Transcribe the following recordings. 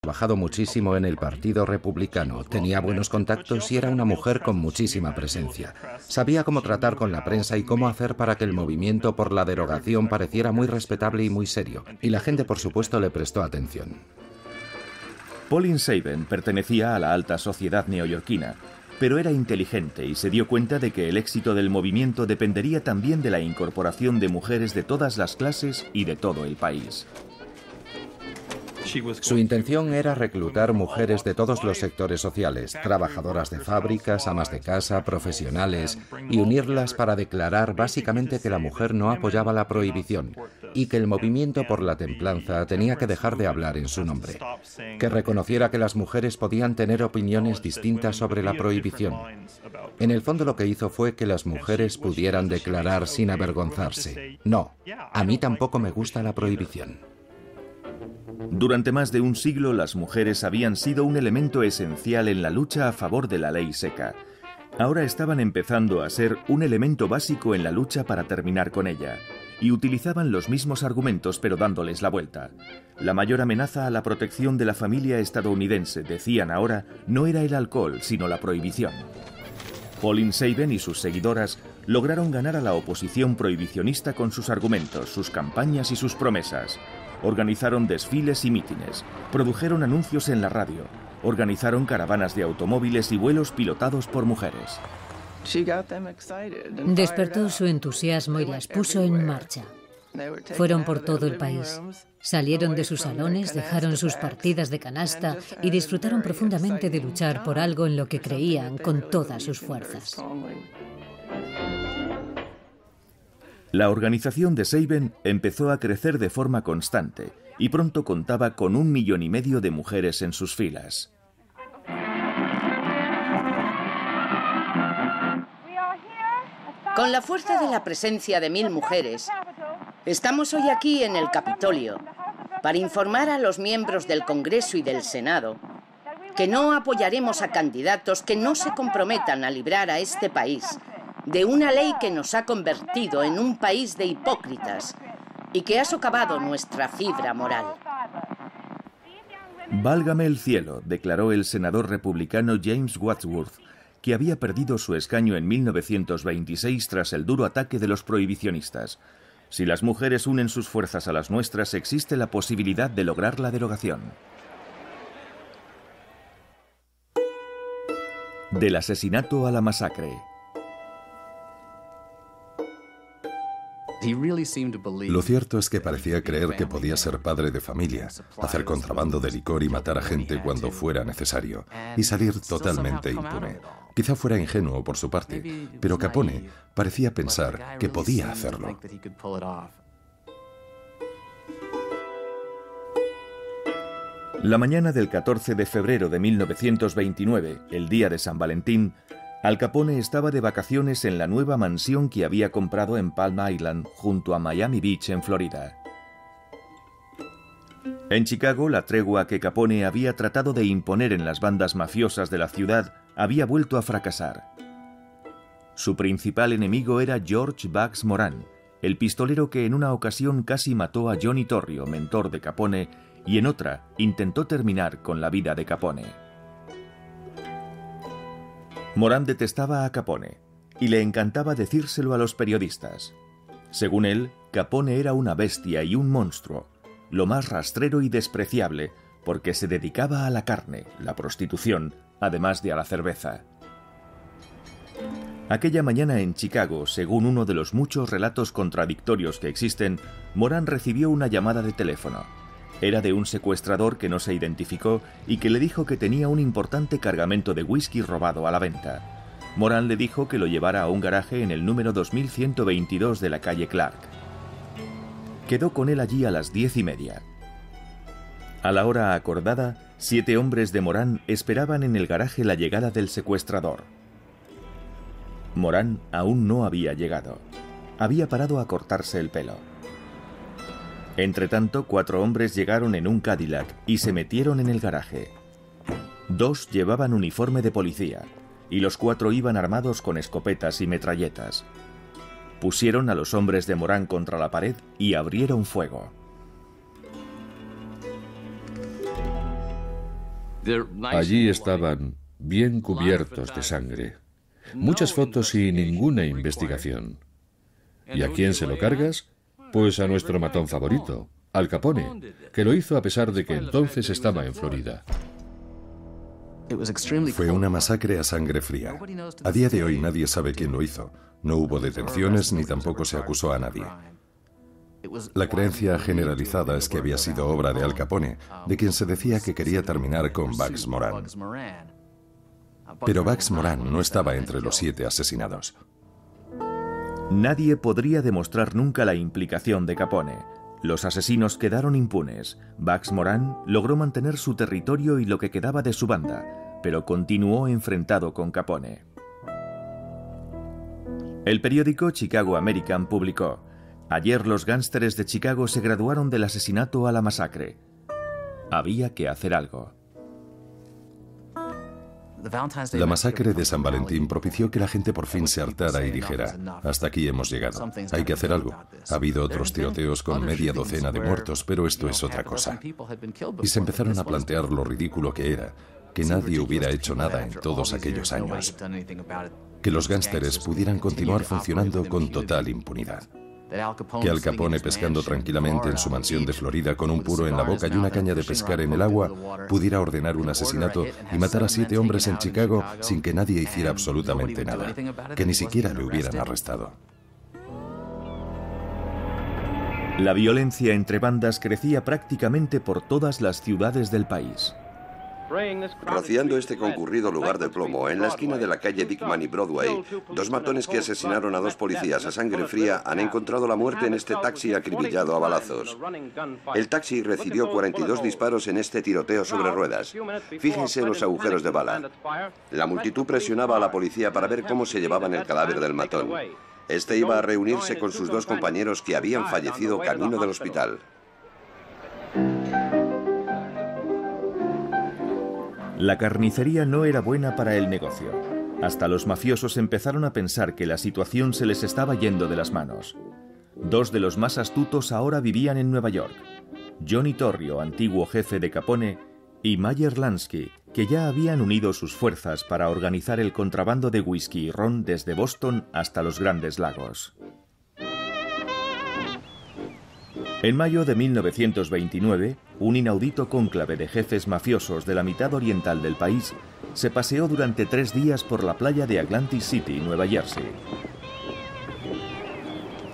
trabajado muchísimo en el Partido Republicano, tenía buenos contactos y era una mujer con muchísima presencia. Sabía cómo tratar con la prensa y cómo hacer para que el movimiento por la derogación pareciera muy respetable y muy serio. Y la gente, por supuesto, le prestó atención. Pauline Sabin pertenecía a la alta sociedad neoyorquina, pero era inteligente y se dio cuenta de que el éxito del movimiento dependería también de la incorporación de mujeres de todas las clases y de todo el país. Su intención era reclutar mujeres de todos los sectores sociales, trabajadoras de fábricas, amas de casa, profesionales, y unirlas para declarar básicamente que la mujer no apoyaba la prohibición y que el movimiento por la templanza tenía que dejar de hablar en su nombre, que reconociera que las mujeres podían tener opiniones distintas sobre la prohibición. En el fondo lo que hizo fue que las mujeres pudieran declarar sin avergonzarse: no, a mí tampoco me gusta la prohibición. Durante más de un siglo, las mujeres habían sido un elemento esencial en la lucha a favor de la ley seca. Ahora estaban empezando a ser un elemento básico en la lucha para terminar con ella, y utilizaban los mismos argumentos pero dándoles la vuelta. La mayor amenaza a la protección de la familia estadounidense, decían ahora, no era el alcohol, sino la prohibición. Pauline Sabin y sus seguidoras lograron ganar a la oposición prohibicionista con sus argumentos, sus campañas y sus promesas. Organizaron desfiles y mítines, produjeron anuncios en la radio, organizaron caravanas de automóviles y vuelos pilotados por mujeres. Despertó su entusiasmo y las puso en marcha. Fueron por todo el país. Salieron de sus salones, dejaron sus partidas de canasta y disfrutaron profundamente de luchar por algo en lo que creían con todas sus fuerzas. La organización de Sabin empezó a crecer de forma constante y pronto contaba con 1,5 millones de mujeres en sus filas. Con la fuerza de la presencia de 1.000 mujeres, estamos hoy aquí en el Capitolio para informar a los miembros del Congreso y del Senado que no apoyaremos a candidatos que no se comprometan a librar a este país de una ley que nos ha convertido en un país de hipócritas y que ha socavado nuestra fibra moral. Válgame el cielo, declaró el senador republicano James Wadsworth, que había perdido su escaño en 1926 tras el duro ataque de los prohibicionistas. Si las mujeres unen sus fuerzas a las nuestras, existe la posibilidad de lograr la derogación. Del asesinato a la masacre. Lo cierto es que parecía creer que podía ser padre de familia, hacer contrabando de licor y matar a gente cuando fuera necesario, y salir totalmente impune. Quizá fuera ingenuo por su parte, pero Capone parecía pensar que podía hacerlo. La mañana del 14 de febrero de 1929, el día de San Valentín, Al Capone estaba de vacaciones en la nueva mansión que había comprado en Palm Island, junto a Miami Beach, en Florida. En Chicago, la tregua que Capone había tratado de imponer en las bandas mafiosas de la ciudad había vuelto a fracasar. Su principal enemigo era George Bugs Moran, el pistolero que en una ocasión casi mató a Johnny Torrio, mentor de Capone, y en otra intentó terminar con la vida de Capone. Moran detestaba a Capone y le encantaba decírselo a los periodistas. Según él, Capone era una bestia y un monstruo, lo más rastrero y despreciable, porque se dedicaba a la carne, la prostitución, además de a la cerveza. Aquella mañana en Chicago, según uno de los muchos relatos contradictorios que existen, Moran recibió una llamada de teléfono. Era de un secuestrador que no se identificó y que le dijo que tenía un importante cargamento de whisky robado a la venta. Moran le dijo que lo llevara a un garaje en el número 2122 de la calle Clark. Quedó con él allí a las 10:30. A la hora acordada, 7 hombres de Moran esperaban en el garaje la llegada del secuestrador. Moran aún no había llegado. Había parado a cortarse el pelo. Entretanto, 4 hombres llegaron en un Cadillac y se metieron en el garaje. 2 llevaban uniforme de policía y los 4 iban armados con escopetas y metralletas. Pusieron a los hombres de Moran contra la pared y abrieron fuego. Allí estaban bien cubiertos de sangre. Muchas fotos y ninguna investigación. ¿Y a quién se lo cargas? Pues a nuestro matón favorito, Al Capone, que lo hizo a pesar de que entonces estaba en Florida. Fue una masacre a sangre fría. A día de hoy nadie sabe quién lo hizo. No hubo detenciones ni tampoco se acusó a nadie. La creencia generalizada es que había sido obra de Al Capone, de quien se decía que quería terminar con Bugs Moran. Pero Bugs Moran no estaba entre los 7 asesinados. Nadie podría demostrar nunca la implicación de Capone. Los asesinos quedaron impunes. Bugs Moran logró mantener su territorio y lo que quedaba de su banda, pero continuó enfrentado con Capone. El periódico Chicago American publicó: ayer los gánsteres de Chicago se graduaron del asesinato a la masacre. Había que hacer algo. La masacre de San Valentín propició que la gente por fin se hartara y dijera: hasta aquí hemos llegado, hay que hacer algo. Ha habido otros tiroteos con media docena de muertos, pero esto es otra cosa. Y se empezaron a plantear lo ridículo que era que nadie hubiera hecho nada en todos aquellos años. Que los gánsteres pudieran continuar funcionando con total impunidad. Que Al Capone, pescando tranquilamente en su mansión de Florida con un puro en la boca y una caña de pescar en el agua, pudiera ordenar un asesinato y matar a 7 hombres en Chicago sin que nadie hiciera absolutamente nada, que ni siquiera le hubieran arrestado. La violencia entre bandas crecía prácticamente por todas las ciudades del país. Rociando este concurrido lugar de plomo, en la esquina de la calle Dickman y Broadway, 2 matones que asesinaron a 2 policías a sangre fría han encontrado la muerte en este taxi acribillado a balazos. El taxi recibió 42 disparos en este tiroteo sobre ruedas. Fíjense los agujeros de bala. La multitud presionaba a la policía para ver cómo se llevaban el cadáver del matón. Este iba a reunirse con sus 2 compañeros que habían fallecido camino del hospital. La carnicería no era buena para el negocio. Hasta los mafiosos empezaron a pensar que la situación se les estaba yendo de las manos. 2 de los más astutos ahora vivían en Nueva York: Johnny Torrio, antiguo jefe de Capone, y Meyer Lansky, que ya habían unido sus fuerzas para organizar el contrabando de whisky y ron desde Boston hasta los Grandes Lagos. En mayo de 1929, un inaudito cónclave de jefes mafiosos de la mitad oriental del país se paseó durante 3 días por la playa de Atlantic City, Nueva Jersey.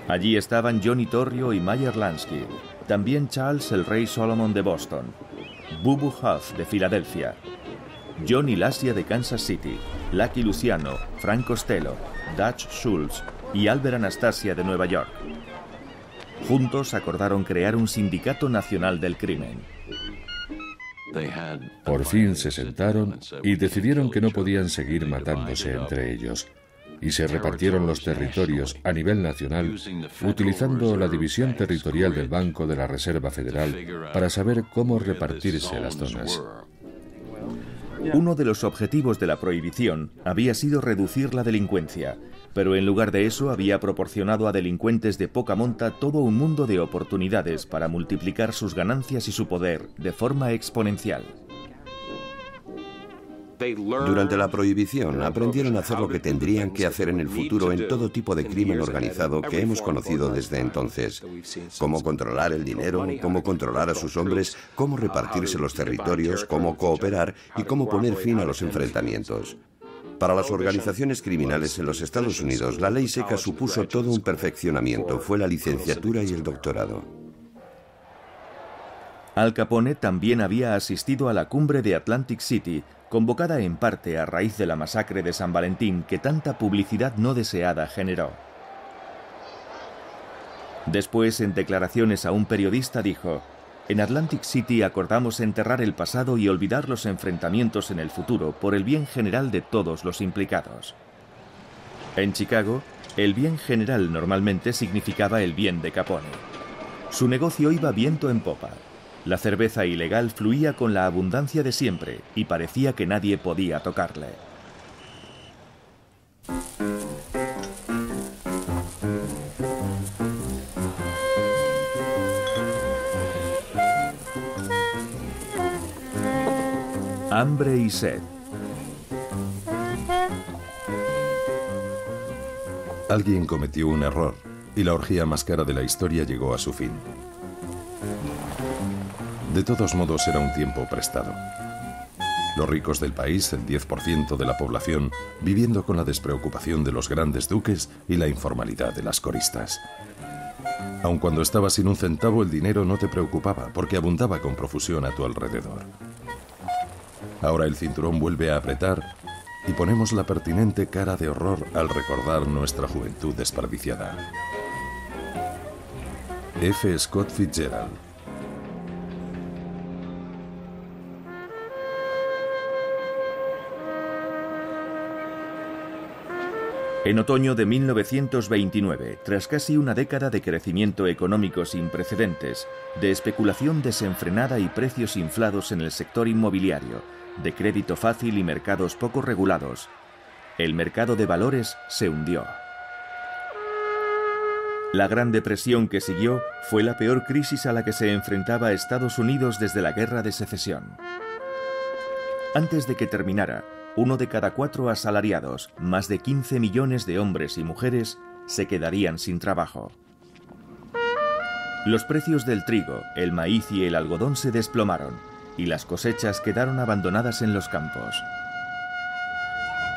Allí estaban Johnny Torrio y Meyer Lansky, también Charles el Rey Solomon de Boston, Bubu Huff de Filadelfia, Johnny Lasia de Kansas City, Lucky Luciano, Frank Costello, Dutch Schultz y Albert Anastasia de Nueva York. Juntos acordaron crear un sindicato nacional del crimen. Por fin se sentaron y decidieron que no podían seguir matándose entre ellos, y se repartieron los territorios a nivel nacional utilizando la división territorial del Banco de la Reserva Federal para saber cómo repartirse las zonas. Uno de los objetivos de la prohibición había sido reducir la delincuencia, pero en lugar de eso había proporcionado a delincuentes de poca monta todo un mundo de oportunidades para multiplicar sus ganancias y su poder de forma exponencial. Durante la prohibición aprendieron a hacer lo que tendrían que hacer en el futuro en todo tipo de crimen organizado que hemos conocido desde entonces. Cómo controlar el dinero, cómo controlar a sus hombres, cómo repartirse los territorios, cómo cooperar y cómo poner fin a los enfrentamientos. Para las organizaciones criminales en los Estados Unidos, la ley seca supuso todo un perfeccionamiento. Fue la licenciatura y el doctorado. Al Capone también había asistido a la cumbre de Atlantic City, convocada en parte a raíz de la masacre de San Valentín que tanta publicidad no deseada generó. Después, en declaraciones a un periodista, dijo: «En Atlantic City acordamos enterrar el pasado y olvidar los enfrentamientos en el futuro por el bien general de todos los implicados». En Chicago, el bien general normalmente significaba el bien de Capone. Su negocio iba viento en popa. La cerveza ilegal fluía con la abundancia de siempre y parecía que nadie podía tocarle. Hambre y sed. Alguien cometió un error y la orgía más cara de la historia llegó a su fin. De todos modos, era un tiempo prestado. Los ricos del país, el 10% de la población, viviendo con la despreocupación de los grandes duques y la informalidad de las coristas. Aun cuando estabas sin un centavo, el dinero no te preocupaba, porque abundaba con profusión a tu alrededor. Ahora el cinturón vuelve a apretar y ponemos la pertinente cara de horror al recordar nuestra juventud desperdiciada. F. Scott Fitzgerald. En otoño de 1929, tras casi una década de crecimiento económico sin precedentes, de especulación desenfrenada y precios inflados en el sector inmobiliario, de crédito fácil y mercados poco regulados, el mercado de valores se hundió. La Gran Depresión que siguió fue la peor crisis a la que se enfrentaba Estados Unidos desde la Guerra de Secesión. Antes de que terminara, 1 de cada 4 asalariados, más de 15 millones de hombres y mujeres, se quedarían sin trabajo. Los precios del trigo, el maíz y el algodón se desplomaron, y las cosechas quedaron abandonadas en los campos.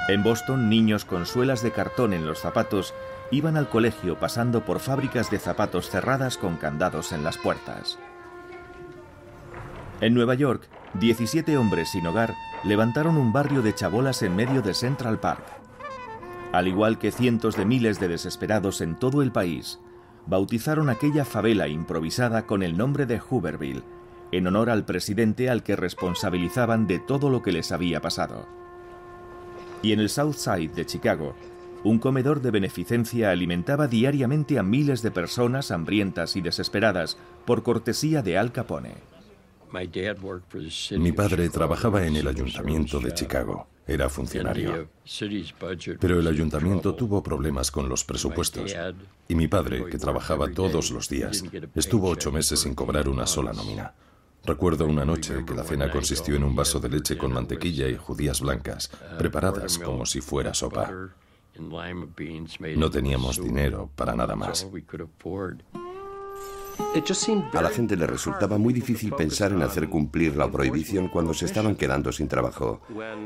En Boston, niños con suelas de cartón en los zapatos iban al colegio pasando por fábricas de zapatos cerradas con candados en las puertas. En Nueva York, 17 hombres sin hogar levantaron un barrio de chabolas en medio de Central Park. Al igual que cientos de miles de desesperados en todo el país, bautizaron aquella favela improvisada con el nombre de Hooverville, en honor al presidente al que responsabilizaban de todo lo que les había pasado. Y en el South Side de Chicago, un comedor de beneficencia alimentaba diariamente a miles de personas hambrientas y desesperadas por cortesía de Al Capone. Mi padre trabajaba en el ayuntamiento de Chicago. Era funcionario. Pero el ayuntamiento tuvo problemas con los presupuestos. Y mi padre, que trabajaba todos los días, estuvo 8 meses sin cobrar una sola nómina. Recuerdo una noche que la cena consistió en un vaso de leche con mantequilla y judías blancas, preparadas como si fuera sopa. No teníamos dinero para nada más. A la gente le resultaba muy difícil pensar en hacer cumplir la prohibición cuando se estaban quedando sin trabajo.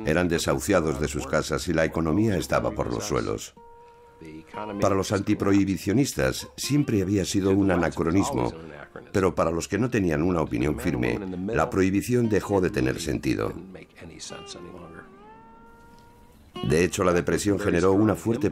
Eran desahuciados de sus casas y la economía estaba por los suelos. Para los antiprohibicionistas siempre había sido un anacronismo, pero para los que no tenían una opinión firme, la prohibición dejó de tener sentido. De hecho, la depresión generó una fuerte presión